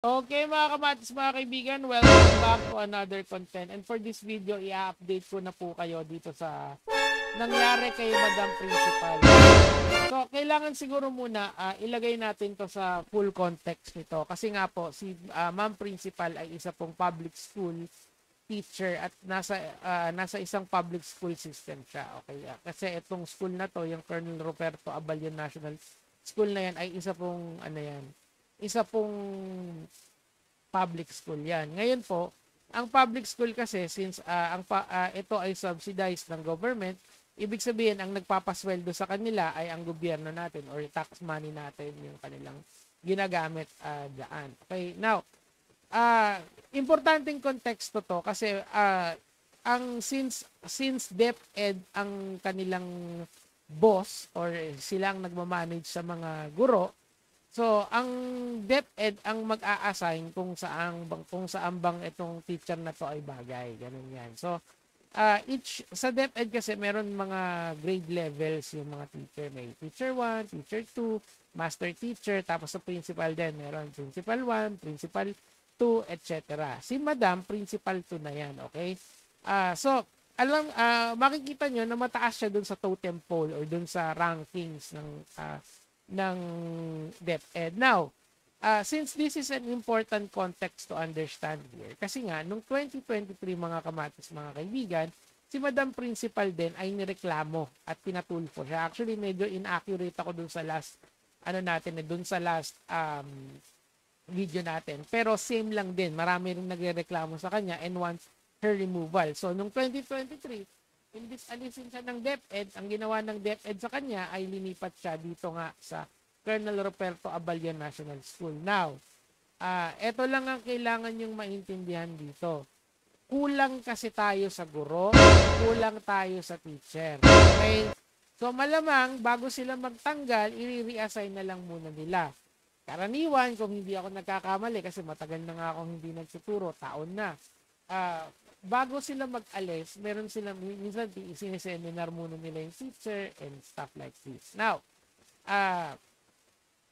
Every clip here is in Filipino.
Okay mga kamatis, mga kaibigan, welcome back to another content. And for this video, i-update ko na po kayo dito sa nangyari kay Madam Principal. So, kailangan siguro muna ilagay natin to sa full context nito. Kasi nga po, si Ma'am Principal ay isa pong public school teacher at nasa isang public school system siya. Okay? Kasi itong school na to, yung Colonel Roberto Abalion National School na yan ay isa pong isa pong public school yan. Ngayon po, ang public school kasi since ito ay subsidized ng government, ibig sabihin ang nagpapasweldo sa kanila ay ang gobyerno natin or tax money natin yung kanilang ginagamit dyan. Okay, now, importanteng konteksto to kasi ang since DepEd ang kanilang boss or silang nagmamanage sa mga guro. So, ang DepEd ang mag-a-assign kung saan bang itong teacher na to ay bagay. Ganun yan. So, sa DepEd kasi meron mga grade levels yung mga teacher. May teacher 1, teacher 2, master teacher, tapos sa principal din. Meron principal 1, principal 2, etc. Si Madam, principal 2 na yan. Okay? So, makikita nyo na mataas siya dun sa totem pole or dun sa rankings ng DepEd. Now, since this is an important context to understand here, kasi nga, nung 2023 mga kamatis, mga kaibigan, si Madam Principal din ay nireklamo at pinatulfo siya. Actually, medyo inaccurate ako dun sa last, dun sa last video natin. Pero same lang din. Marami rin nagrereklamo sa kanya and wants her removal. So, nung 2023, imbis alisin siya ng DepEd, ang ginawa ng DepEd sa kanya ay linipat siya dito nga sa Colonel Roberto Abalion National School. Now, ito lang ang kailangan yung maintindihan dito. Kulang kasi tayo sa guro, kulang tayo sa teacher. Okay? So, malamang, bago sila magtanggal, i-reassign na lang muna nila. Karaniwan, kung hindi ako nagkakamali, kasi matagal na nga akong hindi nagtuturo, taon na, bago sila mag-alis, meron silang, minsan sineseminar muna nila yung teacher and stuff like this. Now,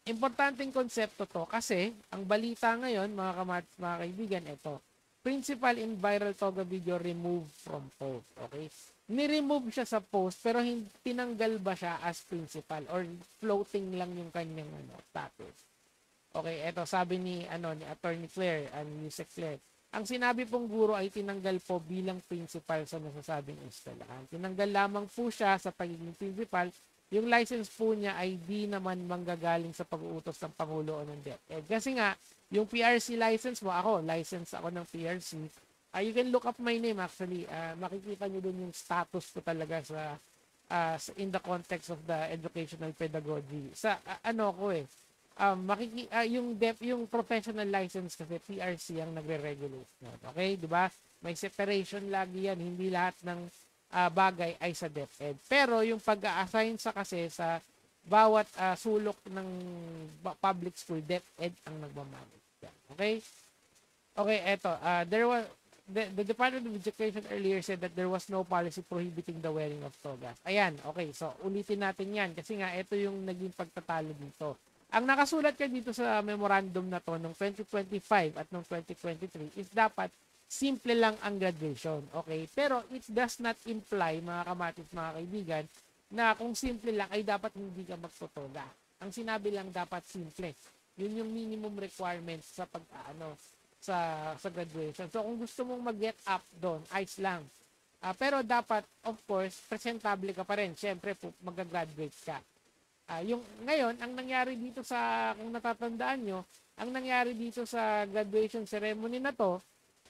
importanteng konsepto to kasi ang balita ngayon, mga kaibigan, ito. Principal in viral Toga video removed from post. Okay? Ni-remove siya sa post pero tinanggal ba siya as principal or floating lang yung kanyang status. Okay, ito sabi ni Attorney Claire and Yusek Claire. Ang sinabi pong guro ay tinanggal po bilang principal sa nasasabing instalahan. Tinanggal lamang po siya sa pagiging principal. Yung license po niya ay di naman manggagaling sa pag-uutos ng Pangulo o ng DepEd. Kasi nga, yung PRC license mo, license ako ng PRC. You can look up my name actually. Makikita nyo dun yung status ko talaga in the context of the educational pedagogy. Yung professional license kasi PRC ang nagre-regulate no? Okay, 'di ba? May separation lagi yan, hindi lahat ng bagay ay sa DepEd. Pero yung pag-a-assign kasi sa bawat sulok ng public school, DepEd ang nagmamanage. Okay? Okay, eto. The Department of Education earlier said that there was no policy prohibiting the wearing of togas. Ayan, okay. So, ulitin natin yan kasi nga ito yung naging pagtatalo dito. Ang nakasulat ka dito sa memorandum na to ng 2025 at ng 2023 is dapat simple lang ang graduation. Okay? Pero it does not imply, mga kamatis, mga kaibigan, na kung simple lang ay dapat hindi ka magtotoga. Ang sinabi lang dapat simple. Yun yung minimum requirements sa sa graduation. So kung gusto mong mag-get up doon, ayos lang. Pero dapat, of course, presentable ka pa rin. Siyempre, mag-graduate ka. Ngayon, ang nangyari dito kung natatandaan nyo, ang nangyari dito sa graduation ceremony na to,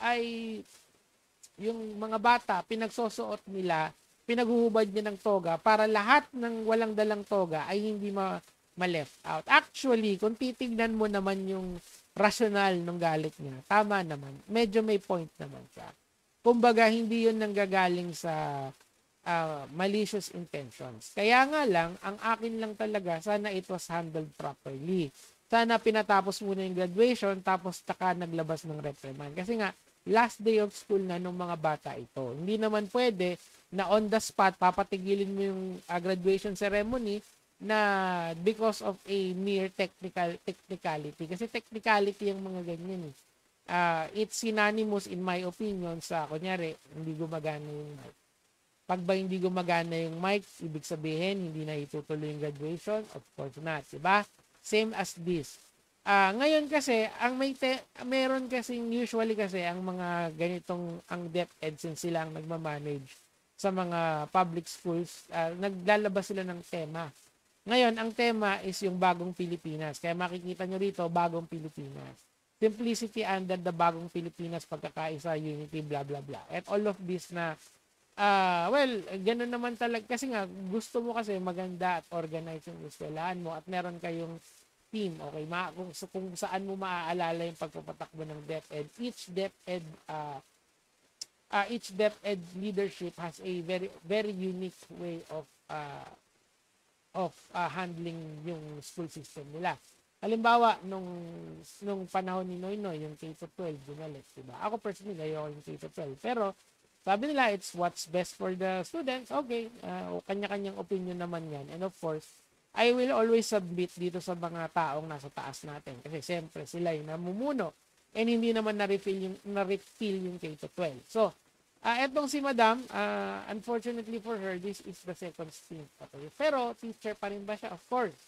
ay yung mga bata, pinagsusuot nila, pinaghuhubad niya ng toga para lahat ng walang dalang toga ay hindi ma-left out. Actually, kung titignan mo naman yung rational ng galit niya, tama naman. Medyo may point naman siya. Kumbaga, hindi yun nanggagaling sa malicious intentions. Kaya nga lang, ang akin lang talaga, sana it was handled properly. Sana pinatapos muna yung graduation, tapos taka naglabas ng reprimand. Kasi nga, last day of school na ng mga bata ito. Hindi naman pwede na on the spot, papatigilin mo yung graduation ceremony, na because of a mere technicality. Kasi technicality yung mga ganyan eh. It's synonymous in my opinion sa, kunyari, hindi gumagana yung mic. Pag ba hindi gumagana yung mic, ibig sabihin, hindi na itutuloy yung graduation? Of course not, diba? Same as this. Ngayon kasi, meron kasing, usually kasi, ang mga ganitong, ang DepEd, since sila ang nagmamanage sa mga public schools, naglalabas sila ng tema. Ngayon, ang tema is yung Bagong Pilipinas. Kaya makikita nyo rito, Bagong Pilipinas. Simplicity under the Bagong Pilipinas, pagkakaisa, unity, blah, blah, blah. And all of this na, well, ganun naman talaga. Kasi nga, gusto mo kasi maganda at organize yung eskwelahan mo at meron kayong team. Okay, kung saan mo maaalala yung pagpapatakbo ng DepEd. Each DepEd leadership has a very, very unique way of handling yung school system nila. Halimbawa, nung panahon ni Noynoy, yung K-12, bumalik, diba? Ako personally, ayoko yung K-12. Pero, sabi nila, it's what's best for the students. Okay, kanya-kanyang opinion naman yan. And of course, I will always submit dito sa mga taong nasa taas natin. Kasi siyempre, sila yung namumuno. And hindi naman na-refill yung K-12. So, etong si Madam, unfortunately for her, this is the second stint. Okay? Pero, teacher pa rin ba siya? Of course.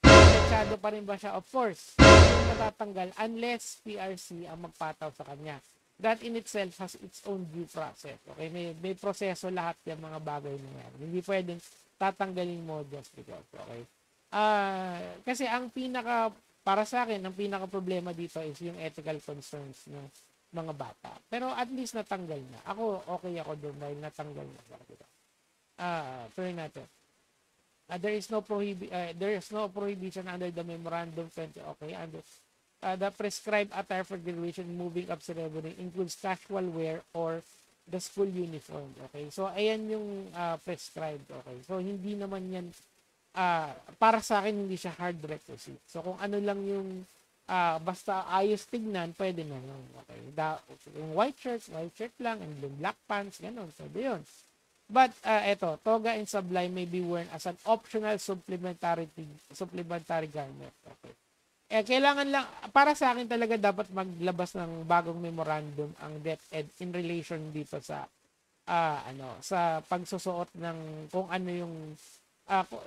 Lisensyado pa rin ba siya? Of course. Hindi matatanggal unless PRC ang magpataw sa kanya. That in itself has its own due process. Okay? May proseso lahat yung mga bagay na yan. Hindi pwedeng tatanggalin mo just because. Okay? Kasi para sa akin, ang pinaka problema dito is yung ethical concerns ng mga bata. Pero at least natanggal na. Ako, okay ako doon dahil natanggal na. Tuloy natin. There is no prohibition under the memorandum 20. Okay, under the prescribed attire for graduation moving up ceremony includes casual wear or the school uniform. Okay, so ayan yung prescribed. Okay, so hindi naman yan para sa akin hindi siya hard requisite. So kung ano lang yung basta ayos tignan, pwede na lang. Okay, yung white shirt lang, and yung black pants, ganun, pwede yun. But eto, toga and sublime may be worn as an optional supplementary garment. Okay. Kailangan lang, para sa akin talaga dapat maglabas ng bagong memorandum ang DepEd in relation dito sa sa pagsusuot ng kung ano yung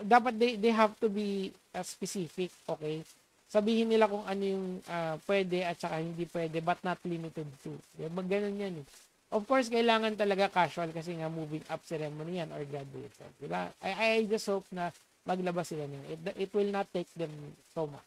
dapat they have to be specific, okay? Sabihin nila kung ano yung pwede at saka hindi pwede but not limited to. Diba? Ganun yan eh. Of course, kailangan talaga casual kasi nga moving up ceremony yan or graduation. Diba? I just hope na maglabas sila niyan. It will not take them so much.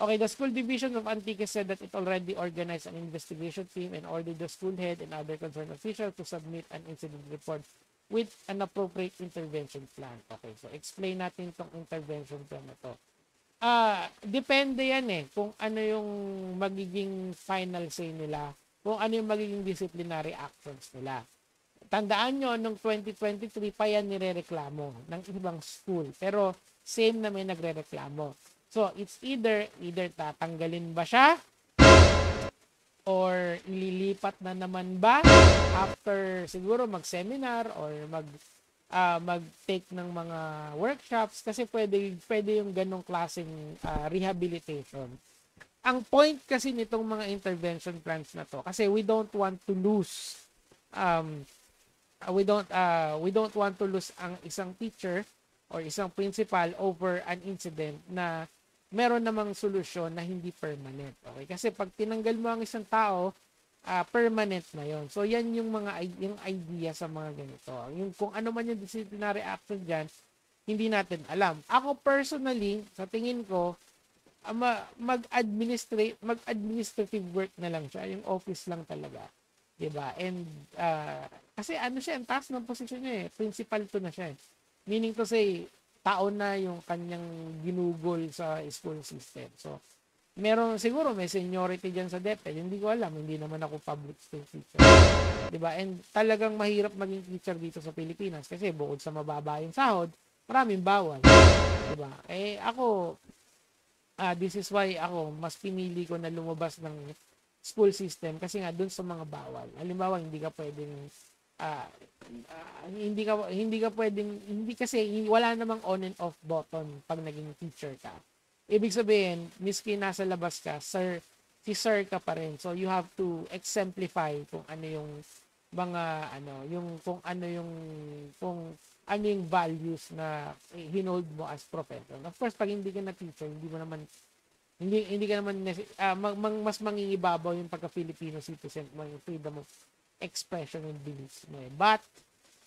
Okay, the school division of Antique said that it already organized an investigation team and ordered the school head and other concerned officials to submit an incident report with an appropriate intervention plan. Okay, so explain natin itong intervention plan na to. Depende yan eh kung ano yung magiging final say nila, kung ano yung magiging disciplinary actions nila. Tandaan nyo, nung 2023 pa yan nirereklamo ng ibang school. Pero same na may nagrereklamo. So, it's either tatanggalin ba siya or ililipat na naman ba after siguro mag-seminar or mag-take ng mga workshops kasi pwede yung ganong klaseng rehabilitation. Ang point kasi nitong mga intervention plans na to, kasi we don't want to lose ang isang teacher or isang principal over an incident na meron namang solusyon na hindi permanent. Okay? Kasi pag tinanggal mo ang isang tao, permanent na yon. So yan yung yung idea sa mga ganito. Yung kung ano man yung disciplinary action diyan, hindi natin alam. Ako personally, sa tingin ko, mag-administrative work na lang siya, yung office lang talaga. 'Di ba? And kasi siya, ang taas ng posisyon niya eh. Principal to na siya eh. Meaning to say, taon na yung kanyang ginugol sa school system. So, siguro may seniority diyan sa DepEd. Hindi ko alam, hindi naman ako public school teacher. 'Di ba? And talagang mahirap maging teacher dito sa Pilipinas kasi bukod sa mababa yung sahod, maraming bawal. 'Di ba? Ako this is why ako mas pinili ko na lumabas ng school system kasi nga dun sa mga bawal. Halimbawa, hindi ka pwedeng ah, hindi ka pwedeng, hindi kasi wala namang on and off button pag naging teacher ka. Ibig sabihin, miski nasa labas ka, si sir ka pa rin. So you have to exemplify kung ano yung mga kung ano yung values na hinold mo as profession. Of course, pag hindi ka na teacher, hindi ka naman mas mangingibabaw yung pagka-Filipino citizen mo, yung freedom of expression and beliefs mo. But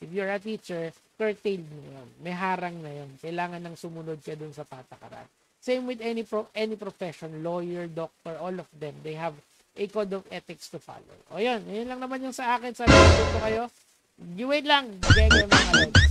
if you're a teacher, curtailed mo yun. May harang na yun. Kailangan nang sumunod ka dun sa patakaran. Same with any profession, lawyer, doctor, all of them, they have a code of ethics to follow. O yun lang naman yung sa akin. Sabi ko kayo, you wait lang. Gagawin mga